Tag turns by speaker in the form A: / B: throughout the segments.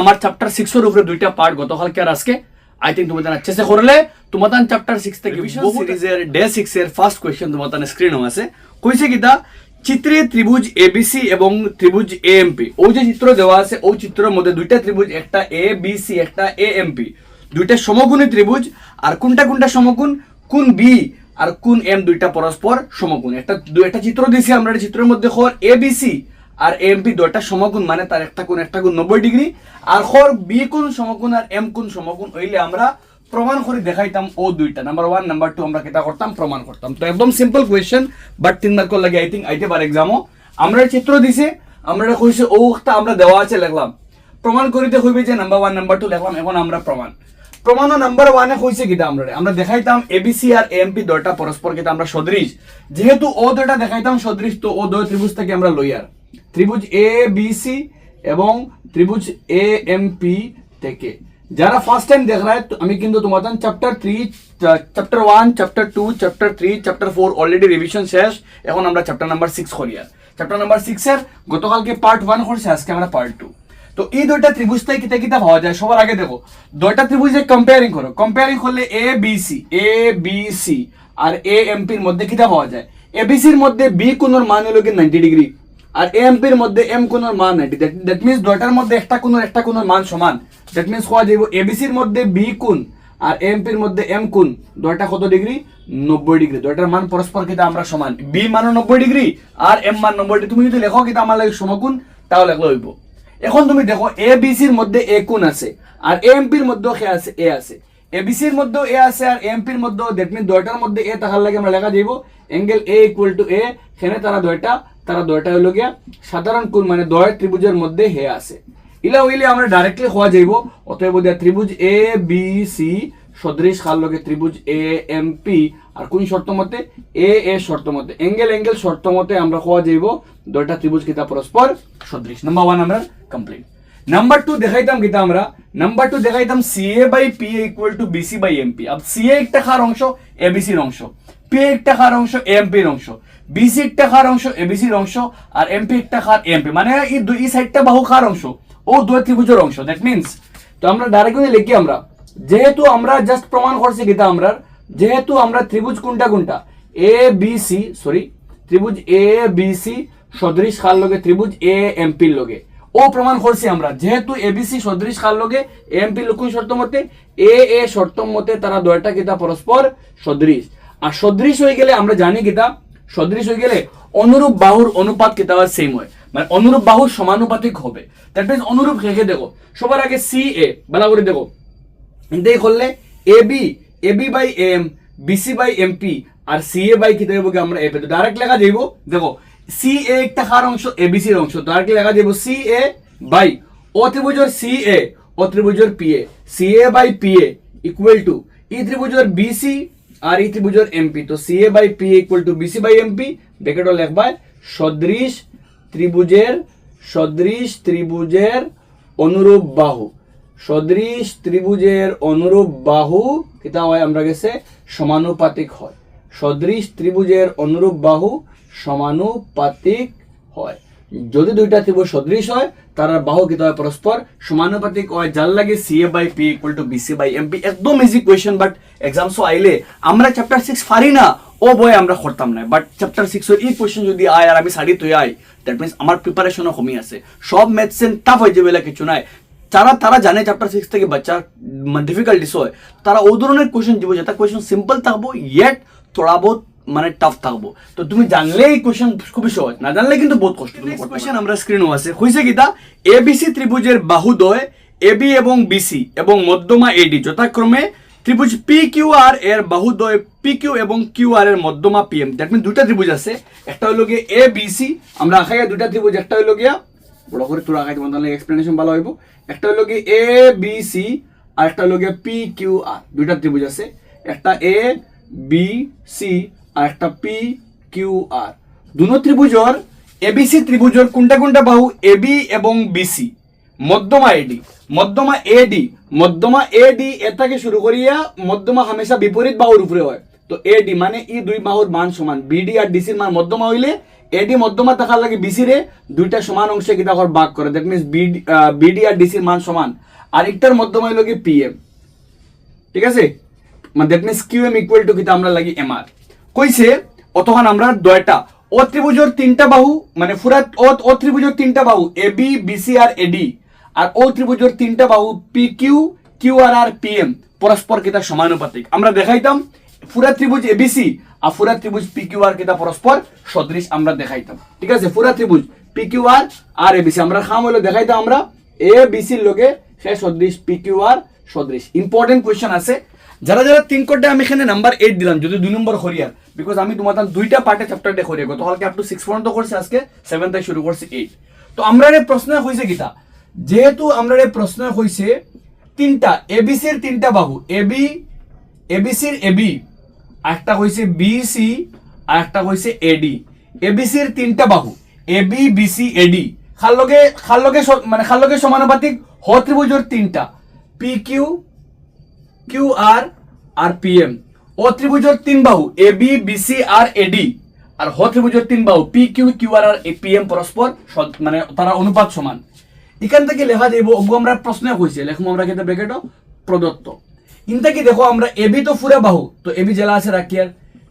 A: আমার চ্যাপ্টার 6 এর উপরে দুইটা পার্ট গতকালকে আর আজকে আই থিংক তোমাদের अच्छे से করলে তোমাদের চ্যাপ্টার 6 থেকে বহু সিরিজের ডে 6 এর ফার্স্ট কোশ্চেন তোমাদের স্ক্রিনে আছে কইছে কিটা চিত্রে ত্রিভুজ এবিসি এবং ত্রিভুজ এএমপি ওই যে চিত্র দেওয়া আছে ওই চিত্রের মধ্যে দুইটা ত্রিভুজ একটা এবিসি একটা এএমপি দুইটা সমকোণী ত্রিভুজ আর কোনটা কোনটা সমকোণ কোন বি আর কোন এম দুইটা পরস্পর সমকোণ একটা চিত্র দিছি আমরা এই চিত্রের মধ্যে খর এবিসি আর এমপি দুইটা সমকোণ মানে তার একটা কোণ 90 ডিগ্রি আর খর বি কোণ সমকোণ আর এম কোণ সমকোণ হইলে আমরা প্রমাণ করে দেখাইতাম ও দুইটা নাম্বার 1 নাম্বার 2 আমরা কিটা করতাম প্রমাণ করতাম তো একদম সিম্পল কোশ্চেন বাট 3 মার্ক লাগে আই থিংক আইতে পারে एग्जामও আমরা চিত্র দিছে আমরা কইছে ওটা আমরা দেওয়া আছে লিখলাম প্রমাণ করিতে হইবে যে নাম্বার 1 নাম্বার 2 লিখলাম এখন আমরা প্রমাণ নাম্বার 1 এ কইছে কিটা আমরা দেখাইতাম এবিসি আর এএমপি দুইটা পরস্পর কিটা আমরা সদৃশ যেহেতু ও দুইটা দেখাইতাম সদৃশ তো ও দুই ত্রিভুজ থেকে আমরা লইয়ার ত্রিভুজ এবিসি এবং ত্রিভুজ এএমপি থেকে যারা ফার্স্ট টাইম দেখ रहा है तो আমি কিন্তু তোমাদের chapter 3 chapter 1 chapter 2 chapter 3 chapter 4 already revision শেষ এখন আমরা চ্যাপ্টার নাম্বার 6 করিয়া চ্যাপ্টার নাম্বার 6 এর গতকালকে পার্ট 1 করছে আজকে আমরা পার্ট 2 তো এই দুইটা ত্রিভুজ থেকে কিটা কিটা পাওয়া যায় সবার আগে দেখো দুইটা ত্রিভুজে কম্পেয়ারিং করো কম্পেয়ারিং করলে এবিসি আর এএমপি এর মধ্যে কিটা পাওয়া যায় এবিসি এর মধ্যে বি কোণের মান হলো কি 90 ডিগ্রি আর এএমপি এর মধ্যে এম কোণের মান 90 দ্যাট মিন্স দুইটার মধ্যে একটা কোণের মান সমান দ্যাট মিন্স কোয়া যাইবো এবিসি এর মধ্যে বি কোণ আর এএমপি এর মধ্যে এম কোণ দুইটা কত ডিগ্রি 90 ডিগ্রি দুইটার মান পরস্পর কিটা আমরা সমান বি মান 90 ডিগ্রি আর এম মান 90 ডিগ্রি তুমি যদি লেখো কিটা আমার লাগে সমকোণ তাহলে লেখলে হইব এখন তুমি দেখো এবিসি এর মধ্যে এ কোণ আছে আর এএমপি এর মধ্যে কি আছে এ আছে এবিসি এর মধ্যে এ আছে আর এএমপি এর মধ্যে দ্যাট মিন্স দুইটার মধ্যে এ থাকার লাগে আমরা লেখা যাইবো অ্যাঙ্গেল এ ইকুয়াল টু এ এখানে তারা দুইটা হলো গিয়া সাধারণ কোণ মানে দুই ত্রিভুজের মধ্যে হে আছে ইলা হইলে আমরা ডাইরেক্টলি হওয়া যাইবো অতএব ত্রিভুজ এ বি সি সদৃশ কার লগে ত্রিভুজ এ এম পি আর কোন শর্ত মতে এ শর্ত মতে অ্যাঙ্গেল শর্ত মতে আমরা হওয়া যাইবো দুইটা ত্রিভুজ কিটা পরস্পর সদৃশ নাম্বার 1 আমরা কমপ্লিট নাম্বার 2 দেখাইতাম কিটা আমরা নাম্বার 2 দেখাইতাম CA by P equal to BC by MP अब সিএ একটা খার অংশ এবিসি এর অংশ পি একটা খার অংশ এমপি এর অংশ বিসি একটা খার অংশ এবিসি এর অংশ আর এমপি একটা খার এমপি মানে এই সাইডটা বাহু খার অংশ ও দুই ত্রিভুজের অংশ দ্যাট মিন্স তো আমরা ডাইরেক্টলি লিখি আমরা যেহেতু আমরা জাস্ট প্রমাণ করছি কিটা আমরা যেহেতু আমরা ত্রিভুজ কোনটা এ বি সি ত্রিভুজ এ বি সি সদৃশ কার লগে ত্রিভুজ এ এমপি এর লগে ও প্রমাণ করছি আমরা যেহেতু এবিসি সদৃশ কার লগে এমপি এর কোন শর্ত মতে এ শর্ত মতে তারা দুইটা কিটা পরস্পর সদৃশ আর সদৃশ হয়ে গেলে আমরা জানি কিটা সদৃশ হয়ে গেলে অনুরূপ বাহুর অনুপাত কিটা হয় সেম হয় মানে অনুরূপ বাহুর সমানুপাতিক হবে দ্যাট মিন্স অনুরূপ রেখে দেখো সবার আগে সি এ ভালো করে দেখো এটাই করলে AB by M BC by MP আর সি এ বাই কিটা হবে আমরা এ পে তো ডাইরেক্ট লেখা যাইবো দেখো সি এ একটা কার অংশ এবিসি এর অংশ ডাইরেক্ট লেখা যাইবো সি এ বাই ও ত্রিভুজের সি এ ও ত্রিভুজের P A C A by P A equal to ই ত্রিভুজের বিসি আর ই ত্রিভুজের এমপি তো C A by P equal to BC by MP ব্র্যাকেটে লিখবা সদৃশ ত্রিভুজের অনুরূপ বাহু সদৃশ ত্রিভুজের অনুরূপ বাহু কিটা হয় আমরা গেছে সমানুপাতিক হয় সদৃশ ত্রিভুজের অনুরূপ বাহু সমানুপাতিক হয় যদি দুইটা ত্রিভুজ সদৃশ হয় তার বাহু কিটা হয় পরস্পর সমানুপাতিক হয় যার লাগে CA by P equal to BC by MP একদম easy question but exam so আইলে আমরা চ্যাপ্টার 6 পারি না ও বই আমরা করতাম না বাট চ্যাপ্টার 6 এর এই কোয়েশ্চন যদি আয় আর আমি সাড়ি তুই আই দ্যাট মিন্স আমার প্রিপারেশনও কমই আছে সব ম্যাথস এন্ড টাফ হয়ে যাবে কিছু নাই তারা জানে চ্যাপ্টার 6 থেকে বাচ্চা ডিফিকাল্টিস হয় তারা ও ধরনের কোয়েশ্চন দিব যেটা কোয়েশ্চন সিম্পল থাকবো ইয়েট থোড়া বহুত মানে টাফ থাকবো তো তুমি জানলে এই কোয়েশ্চন খুবই সহজ না জানলে কিন্তু বহুত কষ্ট কোয়েশ্চন আমরা স্ক্রিনও আছে কইছে কিটা এবিসি ত্রিভুজের বাহুদ্বয় এবি এবং বিসি এবং মধ্যমা এডি যথাক্রমে ত্রিভুজ পি কিউ আর এর বাহুদ্বয় পি কিউ এবং কিউ আর এর মধ্যমা পিএম দ্যাট মিন্স দুইটা ত্রিভুজ আছে একটা হলো গিয়ে এ বি সি আমরা আখাইয়া দুইটা ত্রিভুজ একটা হলো গিয়া বড় করে তোরা আখাইতে মন তাহলে এক্সপ্লেনেশন ভালো হইব একটা হলো গিয়ে এ বি সি আর একটা হলো গিয়ে পি কিউ আর দুইটা ত্রিভুজ আছে একটা এ বি সি আর একটা পি কিউ আর দুনো ত্রিভুজের এবিসি ত্রিভুজের কোনটা বাহু এবি এবং বিসি মধ্যমা এডি এটাকে শুরু করিয়া মধ্যমা হামেশা বিপরীত বাহুর উপরে হয় তো এডি মানে এই দুই বাহুর মান সমান, বিডি আর ডিসির মান মধ্যমা হইলে এডি মধ্যমা থাকার লাগে বিসি রে দুইটা সমান অংশে কিতা করে ভাগ করে, দ্যাট মিন্স বিডি আর ডিসির মান সমান, আর একটার মধ্যমা হইল কি পিএম। ঠিক আছে, মানে that means QM equal to কিতা আমরা লাগি এমআর। কইছে অতক্ষণ আমরা দয়টা ও ত্রিভুজের তিনটা বাহু মানে পুরা ও ত্রিভুজের তিনটা বাহু এবি বিসি আর এডি, আর ও ত্রিভুজের তিনটা বাহু পি কিউ কিউ আর পিএম পরস্পর কিতা সমানুপাতিক। আমরা দেখাইতাম পুরা ত্রিভুজ এবিসি আর পুরা ত্রিভুজ পি কিউ আর কিতা পরস্পর সদৃশ আমরা দেখাইতাম। ঠিক আছে, পুরা ত্রিভুজ পি কিউ আর এবিসি আমরা খাম হলো দেখাইতাম আমরা এ বিসির লগে সে সদৃশ পি কিউ আর সদৃশ। ইম্পর্টেন্ট কোয়েশ্চন আছে, যারা যারা 3 কোডে আমি এখানে নাম্বার 8 দিলাম যদি 2 নম্বর করিয়ার, বিকজ আমি তোমাদের দুইটা পার্টে চ্যাপ্টারটা করিয়া গতকালকে আপ টু 6 পর্যন্ত করছি, আজকে 7 থেকে শুরু করছি 8। তো আমরা এই প্রশ্ন হইছে কিতা, যেহেতু আমরা এই প্রশ্ন হইছে তিনটা এবিসির তিনটা বাহু এবি এবিসির এবি, একটা হইছে বিসি আর একটা হইছে এডি। এবিসির তিনটা বাহু এবি বিসি এডি খালকে সমানুপাতিক হ ত্রিভুজের তিনটা পি কিউ কিউ আর পিএম। ও ত্রিভুজের তিন বাহু এবি বিসি আর এডি, আর হ ত্রিভুজের তিন বাহু পি কিউ কিউ আর পিএম পরস্পর মানে তারা অনুপাত সমান। এখান থেকে লেখা যাইব আমরা প্রশ্ন কইছে লেখম আমরা কিন্তু ব্র্যাকেটও প্রদত্ত। ইনটা কি দেখো আমরা এবি তো পুরা বাহু, তো এবি জেলা আছে রাখিয়ার,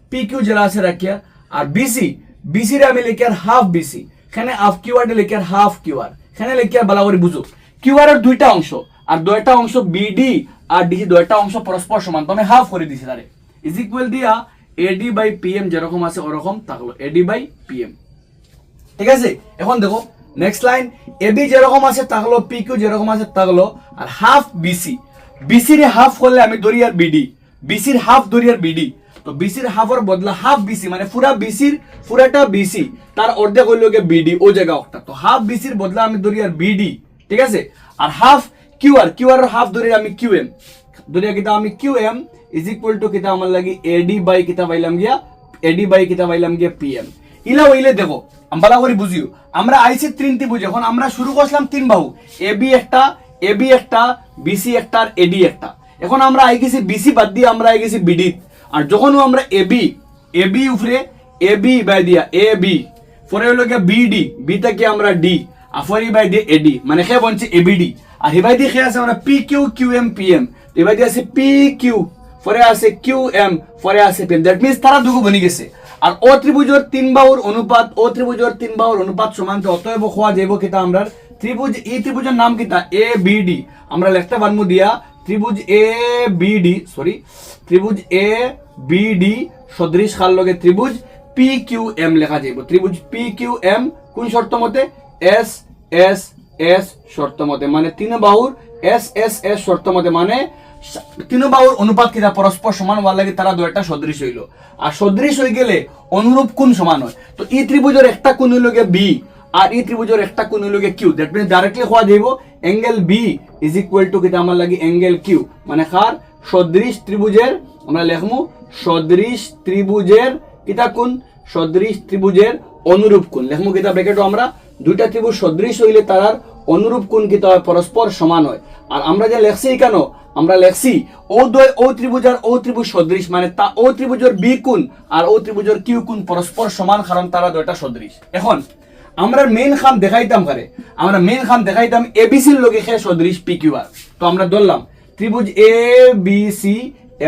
A: পি কিউ জেলা আছে রাখিয়ার, আর বিসি বিসি রে আমি লিখিয়ার হাফ বিসি, এখানে half Q R লিখিয়ার half Q R, এখানে লিখিয়ার বালা করে বুঝো কিউ আর এর দুইটা অংশ আর দুইটা অংশ বিডি আর ডিসি দুইটা অংশ পরস্পর সমান, তো আমি হাফ করে দিছি তারে ইজ ইকুয়াল দিয়া এডি বাই পিএম যেরকম আছে ওরকম থাকলো এডি বাই পিএম। ঠিক আছে, এখন দেখো নেক্সট লাইন এবি যেরকম আছে থাকলো পি কিউ যেরকম আছে থাকলো, আর হাফ বিসি বিসির হাফ করলে আমি ধরি আর বিডি, বিসির হাফ ধরি আর বিডি, তো বিসির হাফের বদলা হাফ বিসি মানে পুরা বিসির পুরাটা বিসি তার অর্ধেক হইল গে বিডি ও জায়গা একটা, তো হাফ বিসির বদলা আমি ধরি আর বিডি। ঠিক আছে, আর হাফ কিউ আর হাফ ধরি আমি কিউএম, ধরিয়া কিতা আমি কিউএম ইজ ইকুয়াল টু কিতা আমার লাগি এডি বাই কিতা পাইলাম গিয়া পিএম। ইলা হইলে দেখো আমরা করে বুঝিও আমরা আইসি 3 ত্রিভুজ, এখন আমরা শুরু করলাম 3 বাহু এবি একটা বিসি একটা আর এডি একটা, এখন আমরা আই গেছি বিসি বাদ দিয়ে আমরা আই গেছি বিডি, আর যখন আমরা এবি উপরে এবি বাই দিয়া এবি পরে হলো গিয়া বিডি বি থেকে আমরা ডি আফরি বাই দিয়ে এডি মানে খে বনছে এবিডি, আর হিবাই দিয়ে খে আছে আমরা পি কিউ কিউএম পিএম, এবাই দিয়ে আছে পি কিউ পরে আছে কিউএম পরে আছে পিএম, দ্যাট মিন্স তারা দুগু বনি গেছে। আর ও ত্রিভুজের 3 বাহুর অনুপাত সমান, অতএব হওয়া যাইব কিতা আমরা ত্রিভুজ এই ত্রিভুজের নাম কিতা এ বিডি, আমরা লিখতে পারমু দিয়া ত্রিভুজ এ বিডি সদৃশ খাল লগে ত্রিভুজ পি কিউ এম লেখা যাইব। ত্রিভুজ পি কিউ এম কোন শর্ত মতে এস এস এস শর্ত মতে, মানে 3 বাহুর এস এস এস শর্ত মতে, মানে 3 বাহুর অনুপাত কিতা পরস্পর সমান হওয়ার লাগে তারা দুইটা সদৃশ হইল, আর সদৃশ হয়ে গেলে অনুরূপ কোণ সমান হয়, তো এই ত্রিভুজের একটা কোণ হইল গে বি আর এই ত্রিভুজের একটা কোণ হইল গে কিউ, দ্যাট মিন্স ডাইরেক্টলি হওয়া যাইব angle B is equal to কিতা আমার লাগে অ্যাঙ্গেল কিউ, মানে কার সদৃশ ত্রিভুজের আমরা লিখমু সদৃশ ত্রিভুজের কিতা কোণ সদৃশ ত্রিভুজের অনুরূপ কোণ লিখমু কিতা ব্র্যাকেটও আমরা দুইটা ত্রিভুজ সদৃশ হইলে তার অনুরূপ কোণ কিতা হয় পরস্পর সমান হয়। আর আমরা যে লেখছি কেন আমরা লেখছি ও ত্রিভুজ আর ও ত্রিভুজ সদৃশ, মানে তা ও ত্রিভুজের বি কোণ আর ও ত্রিভুজের কিউ কোণ পরস্পর সমান কারণ তারা দুইটা সদৃশ। এখন আমরা মেইন খাম দেখাইতাম এবিসির লগে খে সদৃশ পি কিউ আর, তো আমরা ধরলাম ত্রিভুজ এ বি সি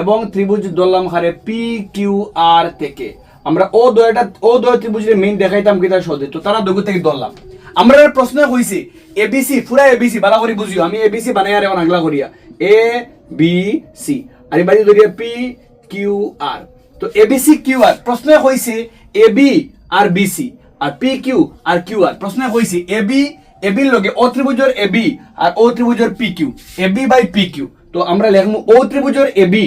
A: এবং ত্রিভুজ ধরলাম হারে পি কিউ আর থেকে আমরা ও দুই ত্রিভুজের মেইন দেখাইতাম কিতা সদৃশ, তো তারা দুগু থেকে ধরলাম। আমরা প্রশ্ন হইছে এবিসি পুরা এবিসি বালা করে বুঝিও, আমি এবিসি বানাই আর এখন আগলা করিয়া এ বি সি আর এবারে ধরিয়া পি কিউ আর, তো এবিসি কিউ আর প্রশ্ন হইছে এবি আর বিসি আর পি কিউ আর কিউ আর, প্রশ্ন হইছে এবির লগে ও ত্রিভুজের এবি আর ও ত্রিভুজের P Q AB by P Q, তো আমরা লিখমু ও ত্রিভুজের এবি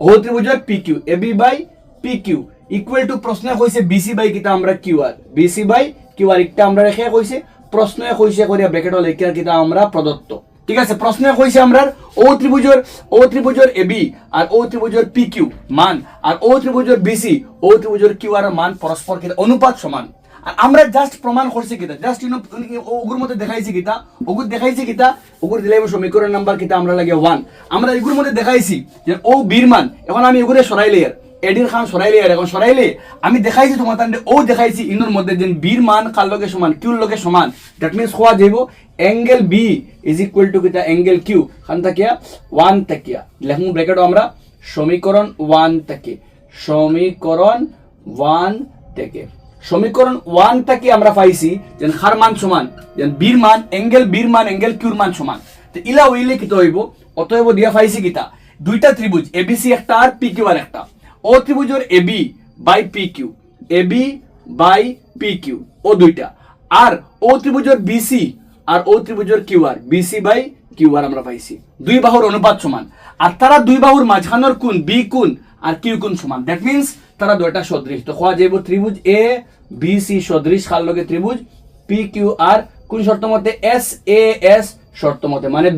A: ও ত্রিভুজের P Q AB by P Q equal to প্রশ্ন হইছে বিসি বাই কিতা আমরা Q R BC by Q R, একটা আমরা রেখে কইছে প্রশ্ন কইছে করিয়া ব্র্যাকেটও লেখিয়া কিতা আমরা প্রদত্ত। ঠিক আছে, প্রশ্ন কইছে আমরা ও ত্রিভুজের এবি আর ও ত্রিভুজের পি কিউ মান আর ও ত্রিভুজের বিসি ও ত্রিভুজের কিউ আর মান পরস্পর কিতা অনুপাত সমান, আর আমরা জাস্ট প্রমাণ করছি কিতা, জাস্ট ওগুর মধ্যে দেখাইছি কিতা, ওগুর দেখাইছি কিতা, ওগুর দিলে সমীকরণ নাম্বার কিতা আমরা লাগে 1। আমরা এগুর মধ্যে দেখাইছি যে ও বীর মান, এখন আমি এগুরে সরাইলে আর এডির খান সরাইলে আর এখন সরাইলে আমি দেখাইছি তোমার তান্ডে ও দেখাইছি ইনোর মধ্যে যে বীর মান কার লগে সমান, কিউর লগে সমান। দ্যাট মিন্স হওয়া যাইব angle B is equal to কিতা অ্যাঙ্গেল কিউ খান থাকিয়া 1 থাকিয়া লেখমু ব্র্যাকেট আমরা সমীকরণ 1 থেকে, সমীকরণ 1 থেকে, সমীকরণ 1 থেকে আমরা পাইছি যে খার মান সমান যে বীর মান অ্যাঙ্গেল কিউর মান সমান। তো ইলা হইলে কি হইব, অতএব দিয়া পাইছি কিতা দুইটা ত্রিভুজ এবিসি একটা আর পিকিউ আর একটা। ও ত্রিভুজের AB by PQ, AB by PQ ও দুইটা, আর ও ত্রিভুজের বিসি আর ও ত্রিভুজের কিউআর, বিসি বাই কিউআর আমরা পাইছি। দুই বাহুর অনুপাত সমান, আর তারা দুই বাহুর মাঝখানের কোণ বি কোণ আর কিউ কোণ সমান। দ্যাট মিন্স তারা দুইটা সদৃশ। তো হওয়া যাইব ত্রিভুজ এ বি সি সদৃশ কার লগে ত্রিভুজ পি কিউ আর কোন শর্ত মতে, এস এ এস শর্ত মতে, মানে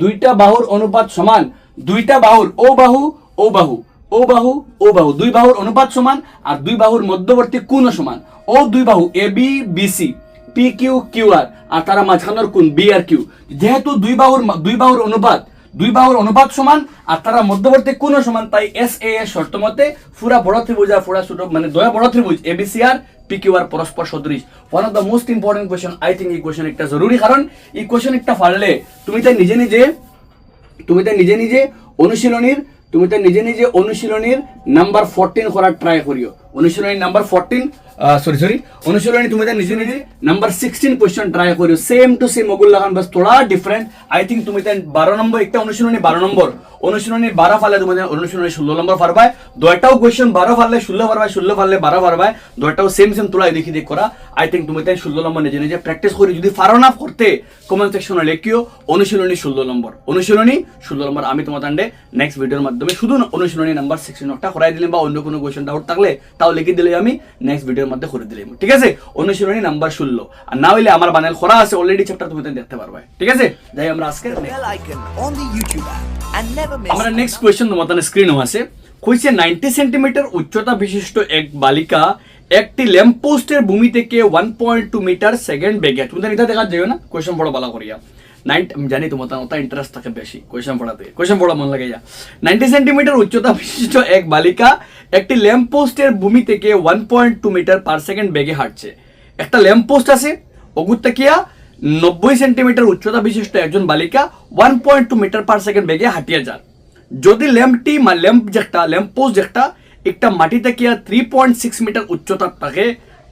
A: দুইটা বাহুর অনুপাত সমান, দুইটা বাহুর ও বাহু ও বাহু ও বাহু ও বাহু দুই বাহুর অনুপাত সমান, আর দুই বাহুর মধ্যবর্তী কোণও সমান। ও দুই বাহু A B B C P Q Q R তারা মাঝখানের কোণ বি আর কিউ, যেহেতু দুই বাহুর অনুপাত সমান আর তারা মধ্যবর্তী কোণও সমান, তাই এস এ এর শর্ত মতে পুরা বড় ত্রিভুজ আর পুরা ছোট মানে দয়া বড় ত্রিভুজ এবিসি আর পিকিউ আর পরস্পর সদৃশ। One of the most important question, I think এই কোয়েশ্চন একটা জরুরি, কারণ এই কোয়েশ্চন একটা পারলে তুমি তাই নিজে নিজে অনুশীলনীর নাম্বার 14 করার ট্রাই করিও। অনুশীলনী নাম্বার 14 অনুশীলনী তুমি নিজে নাম্বার 16 কোয়েশ্চন ট্রাই করিও, সেম টু সেম ওগুলো লাগান, বাস থোড়া ডিফারেন্ট। আই থিঙ্ক তুমি 12 নম্বর একটা অনুশীলনী 12 নম্বর, অনুশীলনী 12 ফালে তুমি অনুশীলনী 16 নম্বর পারবাই। দুইটাও কোয়েশ্চন 12 ফালে 16 পারবাই, 16 ফালে 12 পারবাই, দুইটাও সেম তোলা দেখি করা। আই থিঙ্ক তুমি 16 নম্বর নিজে প্র্যাকটিস করি, যদি পারো না করতে কমেন্ট সেকশনে লিখিও অনুশীলনী 16 নম্বর, অনুশীলনী 16 নম্বর। আমি তোমার নেক্সট ভিডিওর মাধ্যমে শুধু অনুশীলনী নাম্বার 16টা করাই দিলাম, বা অন্য কোনো কোয়েশ্চন ডাউট থাকলে তাও লিখে দিলে আমি নেক্সট ভিডিওর মধ্যে করে দিলাম, ঠিক আছে? অনুশীলনী নাম্বার 16, আর না হইলে আমার বানাল করা আছে অলরেডি, চ্যাপ্টার তুমি দেখতে পারবে, ঠিক আছে? যাই আমরা আজকে আমরা নেক্সট কোয়েশ্চন তোমার স্ক্রিনও আছে। কইছে 90 সেন্টিমিটার উচ্চতা বিশিষ্ট এক বালিকা একটি ল্যাম্প পোস্টের ভূমি থেকে 1.2 মিটার সেকেন্ড বেগে, তুমি এটা দেখা যাবে না, কোয়েশ্চন বড় ভালো করিয়া। আমি জানি তোমার ইন্টারেস্ট থাকে বেশি কোয়েশ্চন পড়া মন লাগে। 90 সেন্টিমিটার উচ্চতা বিশিষ্ট এক বালিকা একটি ল্যাম্প পোস্টের ভূমি থেকে 1.2 মিটার পার সেকেন্ড বেগে হাঁটছে। একটা ল্যাম্প পোস্ট আছে, ওগুর থেকে 90 সেন্টিমিটার উচ্চতা বিশিষ্ট একজন বালিকা 1.2 মিটার পার সেকেন্ড বেগে হাঁটিয়ে যান। যদি ল্যাম্প পোস্ট যেটা একটা মাটি থেকে 3.6 মিটার উচ্চতা থাকে,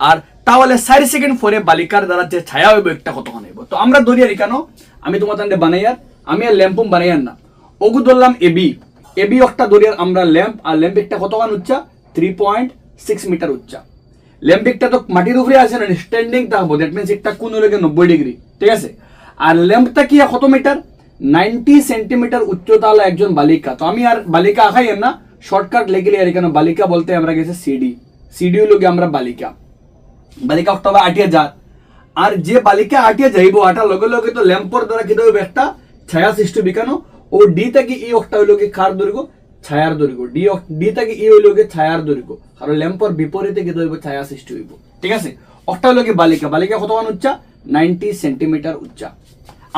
A: আর তাহলে 4 সেকেন্ড পরে বালিকার দ্বারা যে ছায়া হইব একটা কতক্ষণ হইব। তো আমরা ধরিয়া কেন আমি তোমার বানাইয়ার, আমি আর ল্যাম্প বানাইয়ার না, ওগু ধরলাম এবি একটা ধরিয়ার আমরা ল্যাম্প, আর ল্যাম্প একটা কতক্ষণ উচ্চা 3.6 মিটার উচ্চা। ল্যাম্প একটা তো মাটির উপরে আছে না, স্ট্যান্ডিং থাকবো, দ্যাট মিন্স একটা কোন লেগে 90 ডিগ্রি, ঠিক আছে? আর ল্যাম্পটা কি কত মিটার, 90 সেন্টিমিটার উচ্চতা হলো একজন বালিকা। তো আমি আর বালিকা আখাই না, শর্টকাট লেগে আর কেন বালিকা বলতে আমরা গেছে সিডি হলো আমরা বালিকা অক্টোবর আটিয়া যার, আর যে বালিকা আটিয়া যাইব আটার লগে লগে তো ল্যাম্পর দ্বারা কি দেবে একটা ছায়া সৃষ্টি বিকানো। ও ডি থেকে ই একটা হইল কি কার দৈর্ঘ্য, ছায়ার দৈর্ঘ্য, ডি থেকে ই হইল কি ছায়ার দৈর্ঘ্য, কারণ ল্যাম্পর বিপরীতে কি দেব ছায়া সৃষ্টি হইব, ঠিক আছে? একটা হইল কি বালিকা কতক্ষণ উচ্চা 90 সেন্টিমিটার উচ্চা।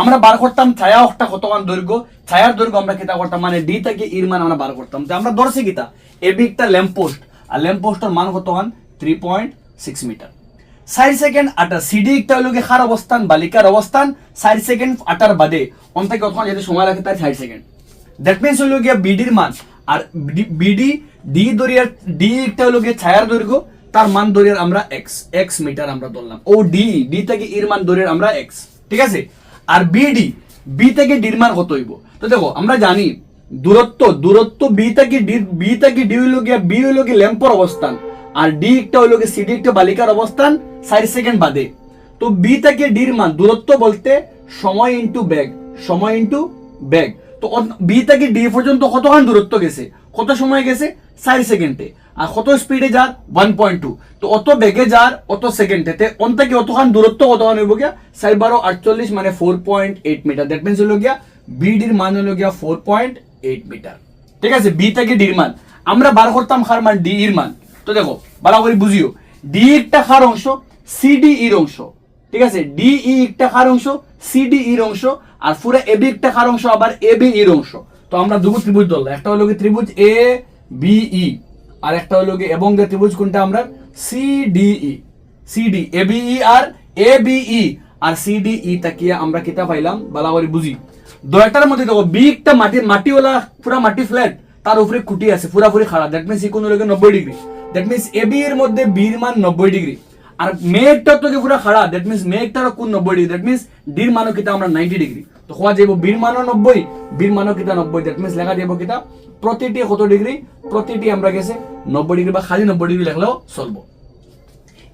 A: আমরা বার করতাম ছায়া একটা কতক্ষণ দৈর্ঘ্য, ছায়ার দৈর্ঘ্য আমরা কিতা করতাম মানে ডি থেকে ইর মান আমরা বার করতাম। তো আমরা ধরছি কিতা এবি একটা ল্যাম্প পোস্ট, আর ল্যাম্প পোস্টের মান কতক্ষণ 3.6 মিটার। 4 সেকেন্ড আটার সিডি একটা হলো কি খার অবস্থান, বালিকার অবস্থান 4 সেকেন্ড আটার বাদে অন্তে কতক্ষণ যদি সময় রাখে তাই 4 সেকেন্ড। দ্যাট মিন্স হলো গিয়া বিডির মান, আর বিডি ডি একটা হলো গিয়া ছায়ার দৈর্ঘ্য, তার মান দৈর্ঘ্য আমরা x মিটার আমরা ধরলাম। ও ডি থেকে এর মান দৈর্ঘ্য আমরা x, ঠিক আছে? আর বি থেকে ডির মান কত হইব? তো দেখো আমরা জানি দূরত্ব বি থেকে ডি হইল গিয়া, বি হইল গিয়া ল্যাম্পর অবস্থান, আর ডি একটা হইল গিয়া সিডি একটা বালিকার অবস্থান 4 সেকেন্ড বাদে। তো বি থেকে ডির মান দূরত্ব বলতে সময় ইনটু বেগ। তো বি থেকে ডি পর্যন্ত কতক্ষণ দূরত্ব গেছে, কত সময় গেছে 4 সেকেন্ডে, আর কত স্পিডে যার 1.2। তো অত বেগে যার অত সেকেন্ডে অন থেকে অতক্ষণ দূরত্ব কতক্ষণ হইব গিয়া 4 × 48 মানে 4.8 মিটার। দ্যাট মিন্স হলো গিয়া বি ডির মান হলো গিয়া 4.8 মিটার, ঠিক আছে? বি থেকে ডির মান আমরা বার করতাম কার মান, ডি এর মান। তো দেখো ভালো করে বুঝিও, ডি একটা কার অংশ, সিডি এর অংশ, ঠিক আছে, ডি ই একটা কার অংশ, সিডি এর অংশ, আর পুরো এবি একটা কার অংশ, আবার এবি এর অংশ। তো আমরা দুটো ত্রিভুজ ধরলাম, একটা হলো ত্রিভুজ এ বি ই, আর একটা হলো এবং ত্রিভুজ কোনটা আমরা সিডিই, সিডি এবিই আর এবিই আর সিডিই তাকিয়ে আমরা কিতা পাইলাম বালা করে বুঝি। দয়টার মধ্যে দেখো বি একটা মাটিওয়ালা পুরা মাটি ফ্ল্যাট, তার উপরে খুঁটি আছে পুরাপুরি খাড়া, দ্যাট মিনস ই কোন লোকে 90 ডিগ্রি, দ্যাট মিনস এবি এর মধ্যে বির মান 90 ডিগ্রি, আর মেঘটা তো পুরা খাড়া, দ্যাট মিনস মেঘটার কোন 90 ডিগ্রি, দ্যাট মিনস ডির মানও কিতা আমরা 90 ডিগ্রি। তো হওয়া যাইব বির মানও 90, বির মানও কিতা 90, দ্যাট মিনস লেখা যাইব কিতা প্রতিটি কত ডিগ্রি, প্রতিটি আমরা গেছে 90 ডিগ্রি বা খালি 90 ডিগ্রি লেখলেও চলবো।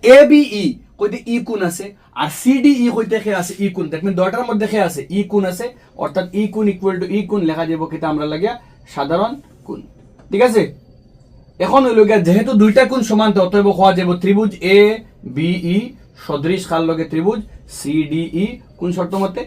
A: এ বি ই কইতে ই কোণ আছে, আর সিডি ই কইতে খে আছে ই কোণ, দ্যাট মিন দুইটার মধ্যে খে আছে ই কোণ আছে, অর্থাৎ ই কোণ ইকুয়াল টু ই কোণ লেখা যাব কিতা আমরা লাগিয়া সাধারণ কোণ, ঠিক আছে। এখন হইল গিয়া যেহেতু দুইটা কোণ সমান, অতএব হওয়া যাব ত্রিভুজ এ বি ই সদৃশ কার লগে ত্রিভুজ সিডি ই, কোন শর্ত মতে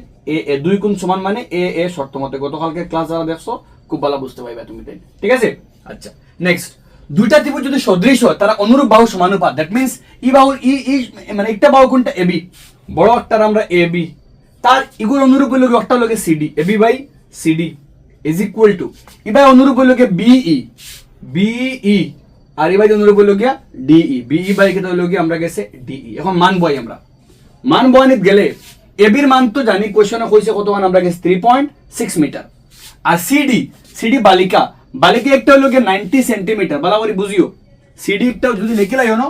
A: এ দুই কোণ সমান মানে এ শর্ত মতে। গতকালকে ক্লাস যারা দেখছো খুব ভালো বুঝতে পারবে তুমি, তাই ঠিক আছে। আচ্ছা নেক্সট, দুইটা ত্রিভুজ যদি সদৃশ হয় তারা অনুরূপ বাহু সমানুপাত, দ্যাট মিন্স ই বাহু ই মানে একটা বাহু কোনটা এবি, বড় একটার আমরা এবি, তার ইগুর অনুরূপ হইল একটা লগে CD, AB by CD is equal to ইবাই অনুরূপ হইল গিয়া বিই আর ইবাই অনুরূপ হইল গিয়া ডিই, বিই বাই কেটা হইল গিয়া আমরা গেছে ডিই। এখন মান বই আমরা মান বয়ানিত গেলে এবির মান তো জানি, কোশ্চেনে কইছে কত মান আমরা গেছে 3.6 মিটার, আর সিডি বালিকা একটা হলো 90 সেন্টিমিটার, বালা করে বুঝিও। সিডি একটা যদি লিখিলাই হনো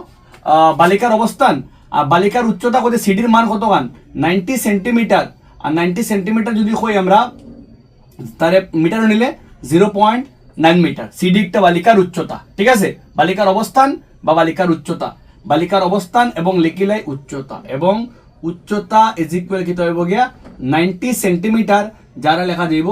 A: বালিকার অবস্থান আর বালিকার উচ্চতা কত, সিডির মান কত গান 90 সেন্টিমিটার, আর 90 সেন্টিমিটার যদি কই আমরা তারে মিটার নিলে 0.9 মিটার। সিডি একটা বালিকার উচ্চতা, ঠিক আছে, বালিকার অবস্থান বা বালিকার অবস্থান এবং লিখিলাই উচ্চতা, এবং উচ্চতা ইজ ইকুয়াল কি হইব গিয়া 90 সেন্টিমিটার, যারা লেখা যাইব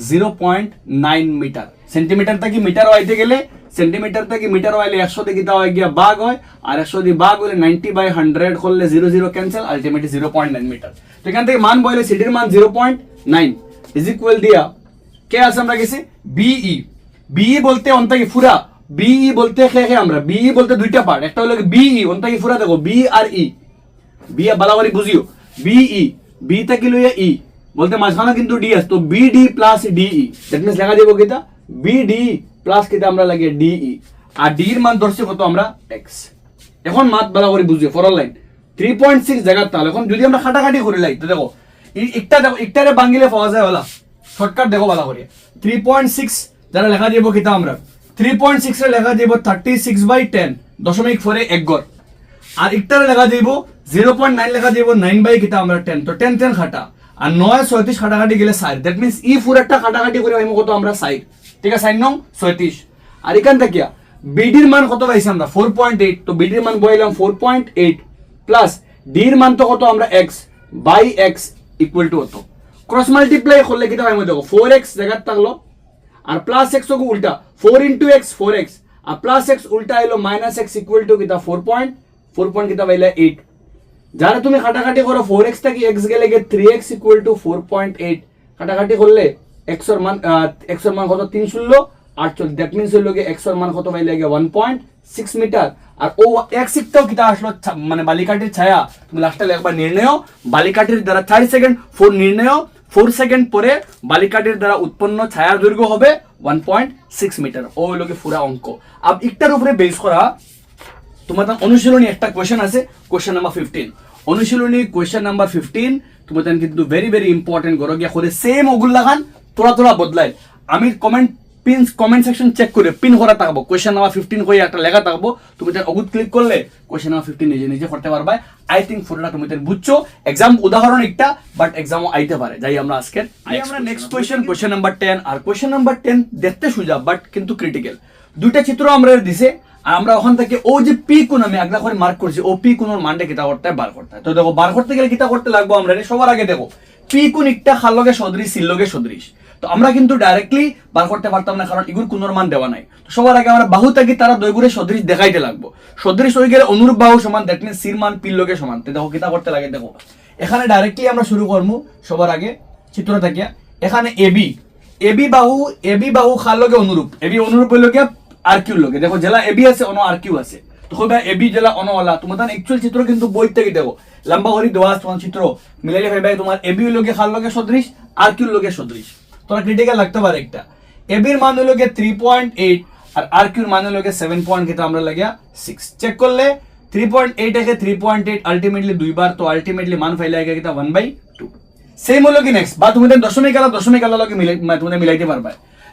A: 0.9 মিটার। সেন্টিমিটার থেকে মিটার আইতে গেলে সেন্টিমিটার থেকে মিটার আইলে 100 থেকে তা হয় গিয়া ভাগ হয়, আর 100 দিয়ে ভাগ হলে 90/100 করলে 0 ক্যান্সেল, আলটিমেটলি 0.9 মিটার। তো এখান থেকে মান বইলে সিডির মান 0.9 ইজ ইকুয়াল দিয়া কে আছে আমরা গেছি বিই বলতে অন্তাকি ফুরা, বিই বলতে খে আমরা বিই বলতে দুইটা পার্ট, একটা হলো বিই অন্তাকি ফুরা, দেখো বি আর ই, বি বালাবারি বুঝিও, বিই বি থেকে লইয়া ই বলতে মাঝখানে কিন্তু ডি আছে, তো BD plus DE, that means লেখা যাবো কিতা বিডি প্লাস কিতা আমরা লাগিয়ে ডিই, আর ডি এর মান ধরছি কত আমরা এক্স। এখন মাত বালাবারি বুঝিও ফর লাইন 3.6 জায়গা, তাহলে এখন যদি আমরা খাটাখাটি করে লাই, তো দেখো একটারে বাঙ্গিলে পাওয়া যায় হলা শর্টকাট, দেখো বালা করে 3.6 যারা লেখা যাবো কিতা আমরা 3.6 এর লেখা যাবো 36/10 দশমিক 4 এক গড়, আর একটারে লেখা যাইব 0.9 লেখা যাইব 9 কিতা আমরা 10, তো 10 খাটা, আর 9 36 খাটাখাটি গেলে 4, দ্যাট মিন্স ই পুরো একটা খাটাখাটি করে পাইমু কত আমরা 4, ঠিক আছে, 4 নং 36। আর এখান থেকে বিডির মান কত পাইছি আমরা 4.8, তো বিডির মান বইলাম 4.8 প্লাস ডির মান তো কত আমরা x by x equal to কত, ক্রস মাল্টিপ্লাই করলে কিতা পাইমু দেখো 4x জায়গা থাকলো, আর প্লাস x কো উল্টা 4 * x 4x, আর প্লাস x উল্টা হলো -x ইকুয়াল টু কিতা 4 কিতা পাইলা 8। যারা তুমি কাটাকাটি করো 4x থেকে x গেলে 3x ইকুয়াল টু 4.8, কাটাকাটি করলে x এর মান কত 3.48, দ্যাট মিন্স হইল x এর মান কত পাইলে 1.6 মিটার। আর ও x একটাও কিতা আসলো মানে বালিকাটির ছায়া, তুমি লাস্টে একবার নির্ণয় বালিকাটির দ্বারা 4 সেকেন্ড 4 নির্ণয় 4 সেকেন্ড পরে বালিকাটির দ্বারা উৎপন্ন ছায়ার দৈর্ঘ্য হবে 1.6 মিটার। ও হইল পুরা অঙ্ক। আর একটার উপরে বেস করা তোমার অনুশীলনী একটা কোয়েশ্চেন আছে, কোয়েশ্চেন নাম্বার 15, অনুশীলনী কোয়েশ্চেন নাম্বার 15 তোমার কিন্তু ভেরি ভেরি ইম্পর্টেন্ট করো গিয়া করে সেম ওগুলো লাগান তোরা বদলাই। আমি কমেন্ট সেকশন চেক করে পিন করা থাকবো, কোয়েশ্চেন নাম্বার 15 কই একটা লেখা থাকবো, তুমি তার অগুত ক্লিক করলে কোয়েশ্চেন নাম্বার 15 নিজে করতে পারবা। আই থিঙ্ক পুরোটা তুমি তার বুঝছো, এক্সাম উদাহরণ একটা বাট এক্সামও আইতে পারে। যাই আমরা আজকে আমরা নেক্সট কোয়েশ্চেন নাম্বার 10, আর কোয়েশ্চেন নাম্বার 10 দেখতে সোজা বাট কিন্তু ক্রিটিক্যাল। দুইটা চিত্র আমরা দিছে, আর আমরা ওখান থেকে ও যে পি কোণ আমি আগলা করে মার্ক করছি, ও পি কোণের মানটা কিতা করতে হয় বার করতে হয়। তো দেখো বার করতে গেলে কিতা করতে লাগবো আমরা সবার আগে দেখো পি কোণ একটা খাল লগে সদৃশ সিল লগে সদৃশ, তো আমরা কিন্তু ডাইরেক্টলি বার করতে পারতাম না কারণ ইগুর কোণের মান দেওয়া নাই। তো সবার আগে আমরা বাহু থাকি তারা দৈগুরে সদৃশ দেখাইতে লাগবো, সদৃশ হয়ে গেলে অনুরূপ বাহু সমান, দ্যাট মিন্স সির মান পির লগে সমান। তো দেখো কিতা করতে লাগে, দেখো এখানে ডাইরেক্টলি আমরা শুরু করবো সবার আগে চিত্র থাকিয়া, এখানে এবি বাহু খাল লগে অনুরূপ, এবি অনুরূপ হইল গিয়া আর কিউ লগে, দেখো জেলা এবি আছে অন্য আর কিউ আছে, তো কইবা এবি জেলা অনওয়ালা তোমার একচুয়াল চিত্র কিন্তু বই থেকে দেখো লম্বা করে দেওয়া তোমার চিত্র মিলাইলে ভাই তোমার এবি লগে খাল লগে সদৃশ আর কিউ লগে সদৃশ তোরা ক্রিটিক্যাল লাগতে পারে একটা এবির মান হলো 3.8 আর আর কিউর মান হলো 7 পয়েন্ট কিন্তু আমরা লাগিয়া 6 চেক করলে 3.8 একে 3.8 আলটিমেটলি দুইবার তো আলটিমেটলি মান ফাইলে আগে কিটা 1/2 সেম হলো কি নেক্সট বা তুমি দশমিক আলা লগে তুমি মিলাইতে পারবা